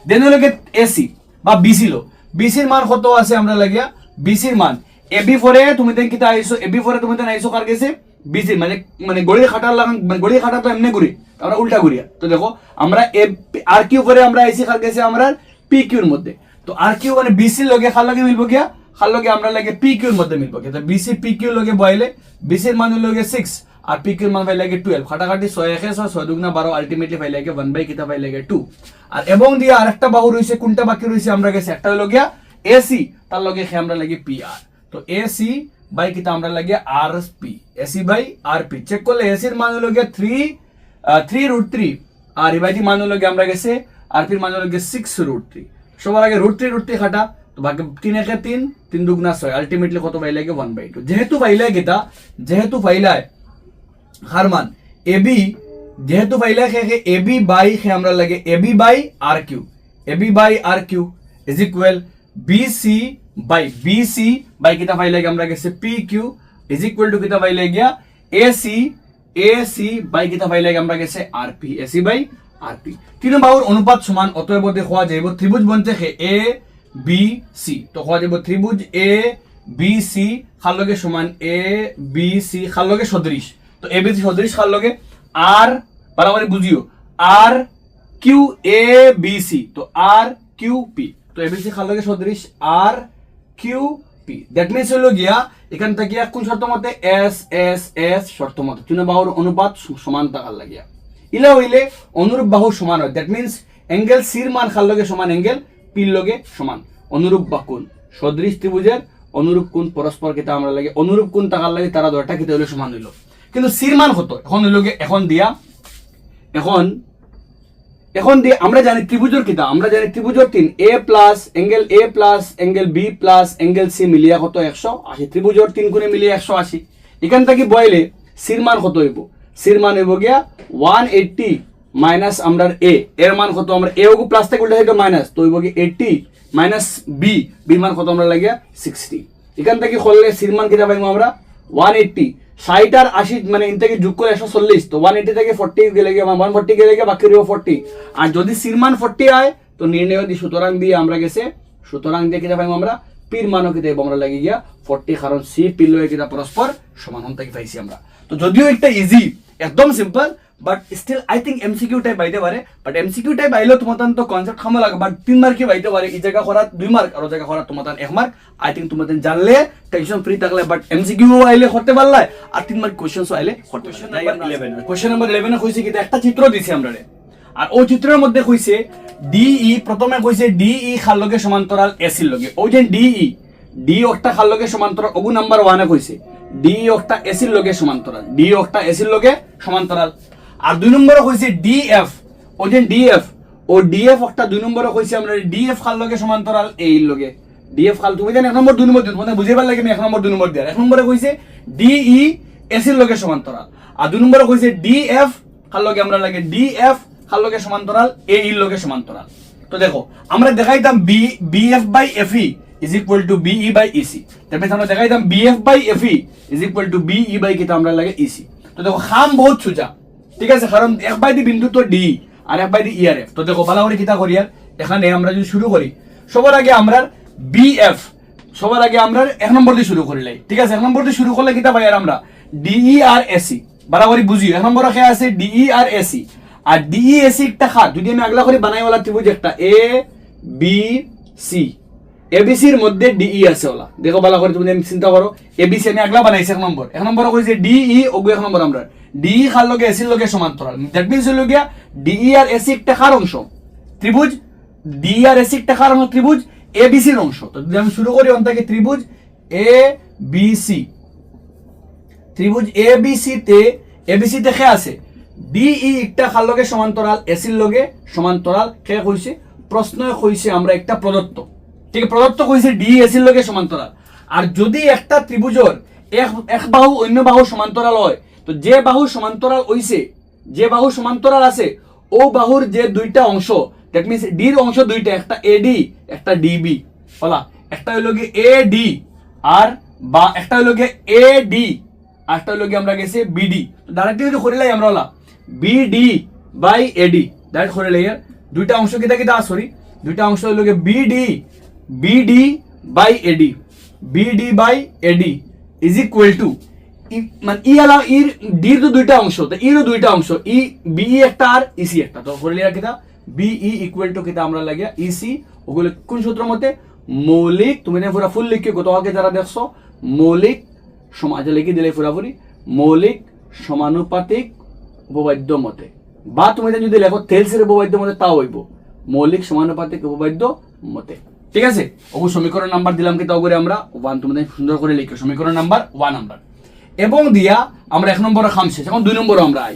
A: দেন হলো কি এসি বা বিসি লো বিসির মান কত আছে আমরা লাগিয়া বিসির মান এবি ফরে তুমি দেন কিটা আইছো এবি ফরে তুমি দেন আইছো কার গেছে বিসি মানে গড়ি খাটার লাগান মানে গড়ি খাটা তো এমনি ঘুরি আমরা উল্টা ঘুরিয়া তো দেখো আমরা আর কিউ করে আমরা আইসি কার গেছে আমরা পি কিউর মধ্যে তো আর কিউ মানে বিসি লগে খাল লগে মিলবো গিয়া খাল লগে আমরা লাগে পি কিউর মধ্যে মিলবো গিয়া তো বিসি পি কিউ লগে বইলে বিসির মান লগে 6 আর পি কিউর মান পাই লাগে 12 খাটাখাটি 6 1 6 2 12 আলটিমেটলি পাই লাগে 1 কিটা পাই লাগে 2 আর এবং দিয়া আরেকটা বাহু রইছে কোনটা বাকি রইছে আমরা গেছে একটা হলো গিয়া এসি তার লগে আমরা লাগে পি আর তো এসি বাই কিটা আমরা লাগে R P AC by R P check করলে এসির মান হলো গিয়া 3√3 আর ইবাইটি মান হলো গিয়া আমরা গেছে আর পির মান হলো গিয়া 6√3 সবার আগে √3 খাটা তো বাকি 3 একে 3 3 দুগুণা 6 আলটিমেটলি কত পাই লাগে 1/2 যেহেতু পাইলে গিতা যেহেতু পাইলায় হার মান এবি যেহেতু পাইলা খে এবি বাই খে আমরা লাগে AB by R Q AB by R Q is equal BC by কিটা পাইলা আমরা গেছে P Q is equal to কিটা পাইলা গিয়া এসি বাই কিটা পাইলা আমরা গেছে R P AC by R P তিন বাহুর অনুপাত সমান অতএব দেখা যাইব ত্রিভুজ বনতে খে এ বি সি তো হওয়া যাইব ত্রিভুজ এ বি সি খাল লগে সমান এ বি সি খাল লগে সদৃশ তো এবিসি সদৃশ খাল লগে আর বরাবর বুঝিও আর কিউ এ বি সি তো আর কিউ পি তো এবিসি খাল লগে সদৃশ আর কিউ পি দ্যাট মিন্স হলো গিয়া এখান থেকে কোন শর্ত মতে এস এস এস শর্ত মতে তিন বাহুর অনুপাত সমান থাকার লাগিয়া ইলা হইলে অনুরূপ বাহু সমান হয় দ্যাট মিন্স অ্যাঙ্গেল সির মান খাল লগে সমান অ্যাঙ্গেল পির লগে সমান অনুরূপ বা কোণ সদৃশ ত্রিভুজের অনুরূপ কোণ পরস্পর কিটা আমরা লাগে অনুরূপ কোণ থাকার লাগে তারা দুইটা কিটা হইলে সমান হইলো কিন্তু সির মান কত এখন হইল এখন দিয়ে আমরা জানি ত্রিভুজের কিটা আমরা জানি ত্রিভুজের 3 A plus angle B plus angle C মিলিয়া কত 180 ত্রিভুজের 3 গুণে মিলিয়ে 180 এখান থেকে বইলে সির মান কত হইব সির মান হইব গিয়া 180 মাইনাস আমরা এর মান কত আমরা এ ওগু প্লাস থেকে উল্টা হইতো মাইনাস তো হইব কি 80 মাইনাস বি মান কত আমরা লাগিয়া 60 এখান থেকে করলে সির মান কিটা পাইবো আমরা 180 60 আর 80 মানে ইন থেকে যোগ করে 140 তো 180 থেকে 40 গেলে গিয়ে 140 গেলে গিয়ে বাকি রইব 40 আর যদি সির মান 40 হয় তো নির্ণয় দি সুতরাং দিয়ে আমরা গেছে সুতরাং দিয়ে কিটা পাইবো আমরা পির মানও কিটা আমরা লাগি গিয়া 40 কারণ সি পি লয়ে কিটা পরস্পর সমান হন থেকে পাইছি আমরা তো যদিও একটা ইজি একদম simple but still I think MCQ type বাইতে পারে বাট এমসিকিউ টাইপ আইলেও তোমার তো কনসেপ্ট খামা লাগে বাট 3 মার্ক কি বাইতে পারে এই জায়গা করা 2 মার্ক আর জায়গা করা তোমার 1 মার্ক আই থিঙ্ক তোমার জানলে টেনশন ফ্রি থাকলে বাট এমসিকিউ আইলে করতে পারলে আর 3 মার্ক কোশ্চেনস আইলে করতে পারলে কোশ্চেন নাম্বার 11 এ কইছে কি একটা চিত্র দিছি আমরা আর ওই চিত্রের মধ্যে কইছে ডিই প্রথমে কইছে ডিই খাল লগে সমান্তরাল এসি লগে ওই যে ডি একটা খাল লগে সমান্তরাল ওগু নাম্বার 1 এ কইছে ডি একটা এসির লগে সমান্তরাল ডি একটা এসির লগে সমান্তরাল আর 2 নম্বরে কইছে ডিএফ ওই যে ডিএফ একটা 2 নম্বরে কইছে আমরা ডিএফ খাল লগে সমান্তরাল এই লগে ডিএফ খাল তুমি জানেন 1 নম্বর 2 নম্বর দিন মানে বুঝিবার লাগে আমি 1 নম্বর 2 নম্বর দিয়া 1 নম্বরে কইছে ডিই এসির লগে সমান্তরাল আর 2 নম্বরে কইছে ডিএফ খাল লগে আমরা লাগে ডিএফ খাল লগে সমান্তরাল এই লগে সমান্তরাল তো দেখো আমরা দেখাইতাম BF by FE is equal to BE by EC তারপরে আমরা দেখাইতাম BF by FE is equal to BE by কিটা আমরা লাগে EC তো দেখো খাম বহুত সোজা ঠিক আছে কারণ এক বাই দি বিন্দু তো ডি আর এক বাই দি ERF তো দেখো ভালো করে কিটা করি আর এখানে আমরা যদি শুরু করি সবার আগে আমরা BF সবার আগে আমরা 1 নম্বর দিয়ে শুরু করিলাই ঠিক আছে 1 নম্বর দিয়ে শুরু করলে কিটা পাই আর আমরা DE আর AC বরাবরই বুঝিও 1 নম্বর রাখে আছে DE আর AC আর DE AC একটা খাত যদি আমি আগলা করে বানাইওয়ালা ত্রিভুজ একটা A B C এবিসির মধ্যে ডিই আছে ওলা দেখো ভালো করে তুমি চিন্তা করো এবিসি আমি আগলা বানাইছি 1 নম্বর 1 নম্বর কইছে ডিই ওগু 1 নম্বর আমরা ডিই খাল লগে এসির লগে সমান্তরাল দ্যাট মিন্স হলো গিয়া ডিই আর এসি একটা খার অংশ ত্রিভুজ ডিই আর এসি একটা খার অংশ ত্রিভুজ এবিসির অংশ তো যদি আমি শুরু করি অন থেকে ত্রিভুজ এবিসি তে এবিসি তে কে আছে ডিই একটা খাল লগে সমান্তরাল এসির লগে সমান্তরাল কে কইছে প্রশ্ন কইছে আমরা একটা প্রদত্ত ঠিক প্রদত্ত কইছে ডি এসির লগে সমান্তরাল আর যদি একটা ত্রিভুজের এক বাহু অন্য বাহু সমান্তরাল হয়, তো যে বাহু সমান্তরাল হইছে, যে বাহু সমান্তরাল আছে, ও বাহুর যে দুইটা অংশ, দ্যাট মিন্স ডির অংশ দুইটা, একটা এডি একটা ডিবি, হলা একটা হইল গিয়ে এডি আর বা একটা হইল গিয়ে এডি আর একটা হইল গিয়ে আমরা গেছি বিডি। ডাইরেক্টলি যদি করে লাই আমরা হলা বিডি বাই এডি, ডাইরেক্ট করে লাই দুইটা অংশ কিতা কিতা সরি দুইটা অংশ হইল গিয়ে BD by AD, BD by AD is equal to মানে ই আলা ইর ডির তো দুইটা অংশ, তো ইরও দুইটা অংশ, ই বিই একটা আর ইসি একটা, তো করে লিয়া কিতা বিই ইকুয়াল টু কিতা আমরা লাগিয়া ইসি, ওগুলো কোন সূত্র মতে মৌলিক, তুমি না পুরা ফুল লিখে গতকালকে যারা দেখছো মৌলিক সমাজে লিখে দিলে পুরাপুরি মৌলিক সমানুপাতিক উপবাদ্য মতে, বা তুমি যদি লেখো থেলসের উপবাদ্য মতে তাও হইব মৌলিক সমানুপাতিক উপবাদ্য মতে। ঠিক আছে, ওগু সমীকরণ নাম্বার দিলাম কি তাও করে আমরা 1, তুমি সুন্দর করে লিখো সমীকরণ নাম্বার 1 নাম্বার এবং দিয়া আমরা 1 নম্বরে খাম শেষ। এখন 2 নম্বরে আমরা আই,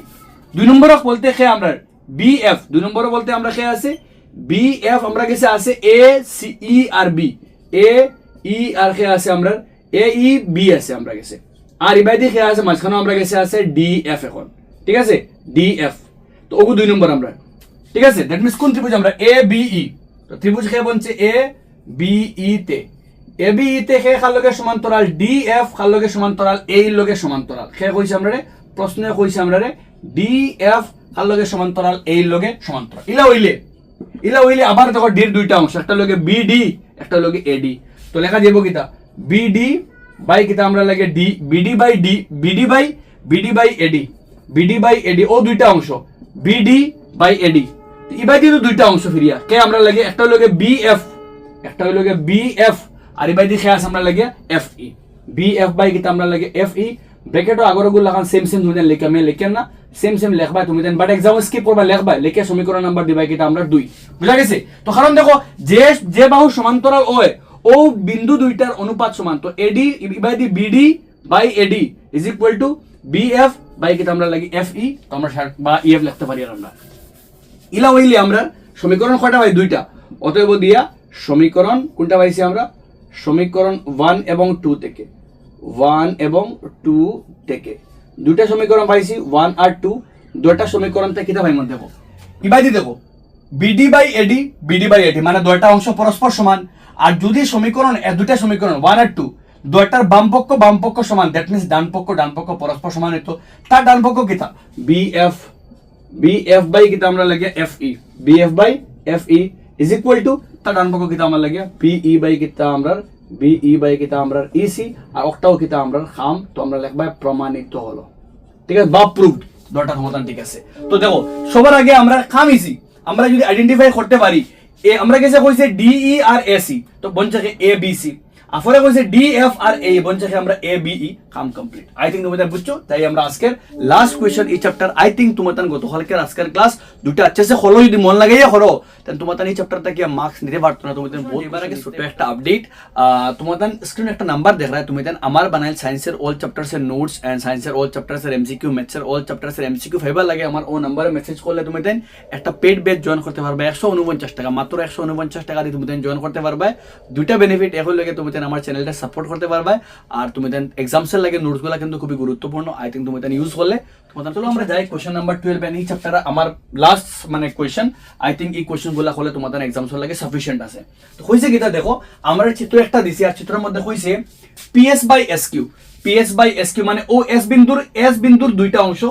A: 2 নম্বরে বলতে খে আমরা বিএফ, 2 নম্বরে বলতে আমরা খে আছে বিএফ, আমরা গেছে আছে A C E R B, এ ই আর খে আছে আমরা এ ই বি আছে আমরা গেছে, আর ইবাইদি খে আছে মাঝখানে আমরা গেছে আছে ডি এফ। এখন ঠিক আছে ডি এফ, তো ওগু 2 নম্বর আমরা, ঠিক আছে দ্যাট মিন্স কোন ত্রিভুজ আমরা এ বি ই, তো ত্রিভুজ খে বলছে এ বি ই তে, এ বি ই তে খে খার লগে সমান্তরাল ডি এফ খার লগে সমান্তরাল এ লগে সমান্তরাল, খে কইছে আমরা রে প্রশ্নে কইছে আমরা রে ডি এফ খার লগে সমান্তরাল এ লগে সমান্তরাল। ইলা হইলে আবার দেখো ডির দুইটা অংশ, একটা লগে বিডি একটা লগে এডি, তো লেখা যাবো কিতা বিডি বাই কিতা আমরা লাগে D BD by D BD by AD, BD by AD ও দুইটা অংশ বিডি বাই এডি, ইবাই কিন্তু দুইটা অংশ ফিরিয়া কে আমরা লাগে একটা লগে বিএফ একটা লগে বিএফ আর ইবাই দি খেয়াস আমরা লাগে এফই, বিএফ বাই কিতা আমরা লাগে এফই, ব্র্যাকেটও আগরগুলো লাগান সেম তুমি লিখা মে লিখেন না সেম লেখবা তুমি দেন, বাট এক্সাম স্কিপ করবা লেখবা লিখে সমীকরণ নাম্বার দিবা কিতা আমরা 2, বুঝা গেছে। তো কারণ দেখো যে বাহু সমান্তরাল হয় ও বিন্দু দুইটার অনুপাত সমান, তো AD by the BD by AD is equal to BF by কিতা আমরা লাগি এফই, তো আমরা বা ইএফ লিখতে পারি আর আমরা ইলা হইলে আমরা সমীকরণ কয়টা হয় 2টা, অতএব দিয়া সমীকরণ কোনটা পাইছি আমরা সমীকরণ 1 এবং 2 থেকে 1 এবং 2 থেকে দুইটা সমীকরণ পাইছি 1 আর 2, দুইটা সমীকরণ থেকে কিতা পাইমন দেখো ইবাদি দেখো বিডি বাই এডি মানে দুইটা অংশ পরস্পর সমান, আর যদি সমীকরণ দুইটা সমীকরণ 1 আর 2 দুইটার বাম পক্ষ সমান, দ্যাট মিন্স ডান পক্ষ পরস্পর সমান হইতো, তার ডান পক্ষ কিতা বিএফ বাই কিতা আমরা লাগে FE, BF by FE is equal to তার ডান পক্ষ কিতা আমরা লাগে বিই বাই কিতা আমরা ইসি, আর অক্টাও কিতা আমরা খাম, তো আমরা লিখবা প্রমাণিত হলো। ঠিক আছে বা প্রুভড, দুইটা সমাধান ঠিক আছে। তো দেখো সবার আগে আমরা খাম ইসি আমরা যদি আইডেন্টিফাই করতে পারি, এ আমরা কাছে কইছে ডিই আর এসি, তো বনছে এ বি সি, আফরে কইছে ডি এফ আর এ, বনছে আমরা এ বি ই, কাম কমপ্লিট। আই থিংক তোমাদের বুঝছো, তাই আমরা আজকের লাস্ট কোশ্চেন এই চ্যাপ্টার, আই থিংক তোমাদের গতকালকের আজকের ক্লাস দুটো अच्छे से হলো, যদি মন লাগাইয়া করো দেন তোমাদের এই চ্যাপ্টারটা কি মার্কস নিতে পারতো না। তোমাদের বহুত এবার আগে ছোট একটা আপডেট, তোমাদের স্ক্রিনে একটা নাম্বার দেখ रहा है, তোমাদের আমার বানাইল সায়েন্সের অল চ্যাপ্টারসের নোটস এন্ড সায়েন্সের অল চ্যাপ্টারসের এমসিকিউ, ম্যাথসের অল চ্যাপ্টারসের এমসিকিউ ফাইবার লাগে আমার ও নম্বরে মেসেজ করলে তুমি দেন একটা পেড ব্যাচ জয়েন করতে পারবে 149 টাকা, মাত্র 149 টাকা দিয়ে তুমি দেন জয়েন করতে পারবে। দুইটা বেনিফিট, এখন লাগে তুমি দেন আমার চ্যানেলটা সাপোর্ট করতে পারবে, আর তুমি দেন এক্সামসের লাগে নোটসগুলো কিন্তু খুবই গুরুত্বপূর্ণ, আই থিংক তুমি দেন ইউজ করলে তোমাদের। চলো আমরা যাই কোশ্চেন নাম্বার 12 এন্ড এই চ্যাপ্টারে আমার লাস্ট মানে কোশ্চেন, আই থিংক এই কোশ্চেনগুলো হলে তোমাদের এক্সামসের লাগে সাফিশিয়েন্ট আছে। তো কইছে কিটা দেখো আমরা চিত্র একটা দিছি, আর চিত্রের মধ্যে কইছে পিএস বাই এসকিউ মানে ও এস বিন্দুর দুইটা অংশ,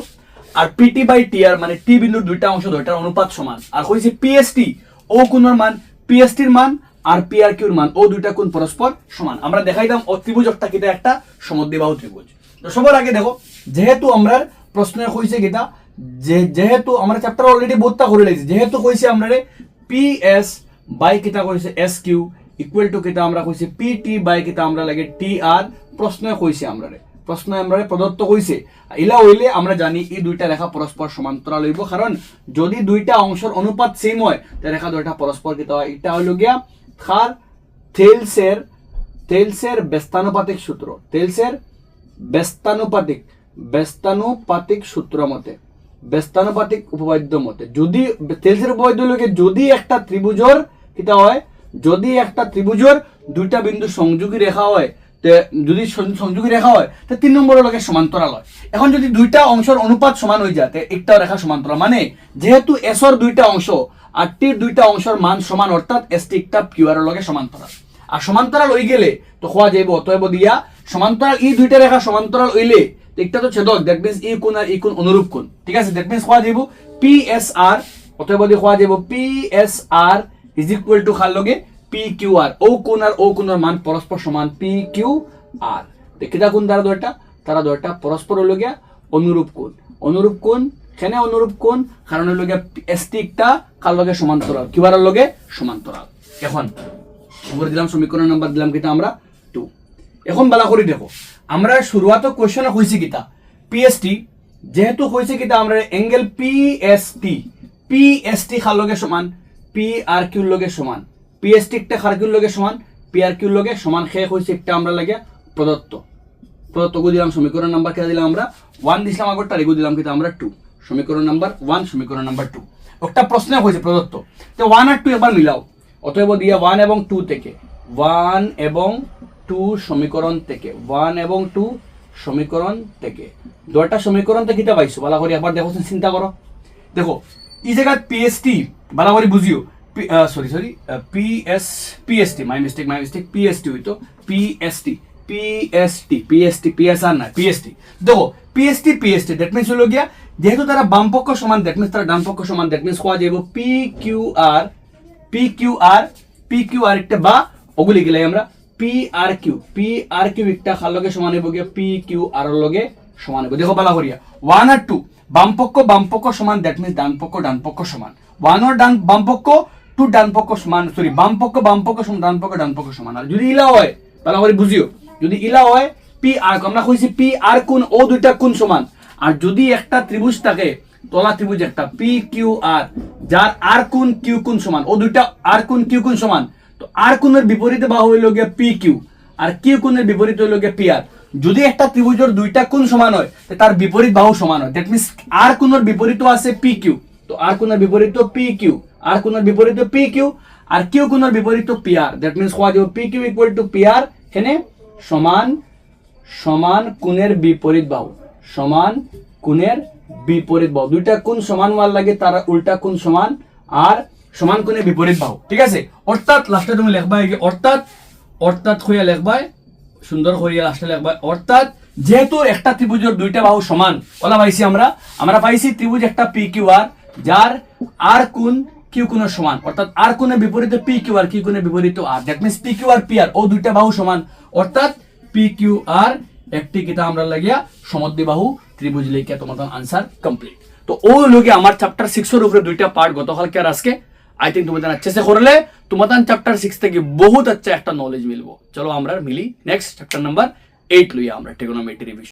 A: আর পিটি বাই টি আর মানে টি বিন্দুর দুইটা অংশ, দুইটার অনুপাত সমান, আর কইছে পিএসটি ও কোণের মান, পিএসটির মান আর পিআর কিউর মান ও দুইটা কোণ পরস্পর সমান। আমরা দেখাইতাম ত্রিভুজ একটা কিটা একটা সমদ্বিবাহু ত্রিভুজ। তো সবার আগে দেখো যেহেতু আমরা প্রশ্নে কইছে কিটা যেহেতু আমরা চ্যাপ্টার অলরেডি বহুতটা করে লাইছি, যেহেতু কইছে আমরা পিএস বাই কিটা কইছে এস কিউ ইকুয়াল টু কিটা আমরা কইছে পিটি বাই কিটা আমরা লাগে টি আর, প্রশ্নে কইছে আমরা প্রদত্ত কইছে ইলা হইলে আমরা জানি এই দুইটা রেখা পরস্পর সমান্তরাল হইব, কারণ যদি দুইটা অংশের অনুপাত সেম হয় তাহলে রেখা দুইটা পরস্পর কিটা হয়। এটা হইল গিয়া খার থেলসের ব্যস্তানুপাতিক সূত্র, থেলসের ব্যস্তানুপাতিক সূত্র মতে, ব্যস্তানুপাতিক উপপাদ্য মতে, যদি থেলসের উপপাদ্য লোকে যদি একটা ত্রিভুজের কিটা হয়, যদি একটা ত্রিভুজের দুইটা বিন্দু সংযোগী রেখা হয় তো যদি সংযোগী রেখা হয় তো 3 নম্বরের লগে সমান্তরাল হয়। এখন যদি দুইটা অংশের অনুপাত সমান হয়ে যায় একটাও রেখা সমান্তরাল, মানে যেহেতু এসর দুইটা অংশ আর টির দুইটা অংশের মান সমান, অর্থাৎ এসটি একটা কিউআর এর লগে সমান্তরাল। আর সমান্তরাল হয়ে গেলে তো হওয়া যাইব, অতএব দিয়া সমান্তরাল এই দুইটা রেখা সমান্তরাল হইলে একটা তো ছেদক, দ্যাট মিন্স এই কোণ আর এই কোণ অনুরূপ কোণ, ঠিক আছে। দ্যাট মিন্স হওয়া যাইব পিএসআর, অতএব দিয়ে হওয়া যাইব পিএসআর ইজ ইকুয়াল টু খার লগে পি কিউ আর, ও কোণ আর ও কোণের মান পরস্পর সমান পি কিউ আর। কিটা কোণ দ্বারা দুইটা, তারা দুইটা পরস্পর হইল গিয়া অনুরূপ কোণ। অনুরূপ কোণ কেন অনুরূপ কোণ? কারণ হইল গিয়া এসটি একটা কার লগে সমান্তরাল, কিউ আর এর লগে সমান্তরাল। এখন উপরে দিলাম সমীকরণ নাম্বার দিলাম কিটা আমরা 2। এখন বালা করে দেখো, আমরা শুরুয়াত কোশ্চেন হইছে কিটা পিএসটি, যেহেতু হইছে কিটা আমরা অ্যাঙ্গেল পিএসটি কার লগে সমান পি আর কিউর লগে সমান, পিএসটি একটা কার কিউর লগে সমান পি আর কিউর লগে সমান। শেষ হইছে একটা আমরা লাগে প্রদত্ত গো দিলাম সমীকরণ নাম্বার কিটা দিলাম আমরা 1 দিলাম, আগরটা রেগু দিলাম কিটা আমরা 2। সমীকরণ নাম্বার 1, সমীকরণ নাম্বার 2। একটা প্রশ্ন হয়েছে প্রদত্ত, তো 1 আর 2 এবার মিলাও। অতএব দিয়া 1 এবং 2 থেকে 1 এবং 2 সমীকরণ থেকে 1 এবং 2 সমীকরণ থেকে দুইটা সমীকরণ থেকে কিটা পাইছো ভালো করে একবার দেখো, চিন্তা করো। দেখো এই জায়গা পিএসটি ভালো করে বুঝিও, পিএসটি মাই মিস্টেক পিএসটি হইতো পিএসটি পিএসআর না পিএসটি। দেখো পিএসটি দ্যাট মিন্স হলো গিয়া যেহেতু তারা বাম পক্ষ সমান, দ্যাট মিন্স তারা ডান পক্ষ সমান, দ্যাট মিন্স হওয়া যাইব পিকিউআর একটা বা ওগুলি গেলে আমরা পিআর কিউ একটা কার লগে সমান হইব গিয়া পিকিউআর এর লগে সমান হইব। দেখো বালা করিয়া 1 আর 2 বাম পক্ষ সমান, দ্যাট মিন্স ডান পক্ষ সমান। 1 আর বাম পক্ষ 2 ডান পক্ষ সমান, সরি বাম পক্ষ সমান ডান পক্ষ সমান। আর যদি ইলা হয় বালা করে বুঝিও, যদি ইলা হয় পি আর, আমরা কইছি পি আর কোণ ও দুইটা কোণ সমান। আর যদি একটা ত্রিভুজ থাকে, তলা ত্রিভুজ একটা পি কিউ আর, যার আর কোণ কিউ কোণ সমান, ও দুইটা আর কোণ কিউ কোণ সমান, তো আর কোণের বিপরীতে বাহু হইল গিয়া পি কিউ আর কিউ কোণের বিপরীত হইল গিয়া পি আর। যদি একটা ত্রিভুজের দুইটা কোণ সমান হয় তার বিপরীত বাহু সমান হয়, দ্যাট মিন্স আর কোণের বিপরীত আছে পি কিউ, তো আর কোণের বিপরীত পি কিউ, আর কোণের বিপরীত পি কিউ আর কিউ কোণের বিপরীত পি আর। দ্যাট মিন্স হওয়া যাবে P Q equal to P R, এখানে সমান কোণের বিপরীত বাহু, সমান কোণের বিপরীত বাহু। দুইটা কোণ সমান হওয়ার লাগে তার উল্টা কোণ সমান আর সমান কোণের বিপরীত বাহু, ঠিক আছে। অর্থাৎ লাস্টে তুমি লিখবা অর্থাৎ হইয়া লিখবা সুন্দর করিয়া লাস্টে লিখবা, অর্থাৎ যেহেতু একটা ত্রিভুজের দুইটা বাহু সমান ওলা পাইছি আমরা পাইছি ত্রিভুজ একটা পি কিউ আর, যার আর কোণ কিউ কোণের সমান, অর্থাৎ আর কোণের বিপরীতে পি কিউ আর, কিউ কোণের বিপরীত R, that means P Q আর পি আর ও দুইটা বাহু সমান, অর্থাৎ পি কিউ আর একটি কিতা আমরা লাগিয়া সমদ্বিবাহু ত্রিভুজ লিখিয়া তোমার আনসার কমপ্লিট। তো ও লোকে আমার চ্যাপ্টার 6 এর উপরে দুইটা পার্ট গতকালকে আর আজকে आई थिंक तुम्हें अच्छे से कर ले तुम्हारा चैप्टर 6 থেকে बहुत अच्छा একটা নলেজ মিলবো। চলো আমরা মিলি নেক্সট চ্যাপ্টার নাম্বার 8 লইয়া আমরা ট্রিগোনোমেট্রি রিভিশন।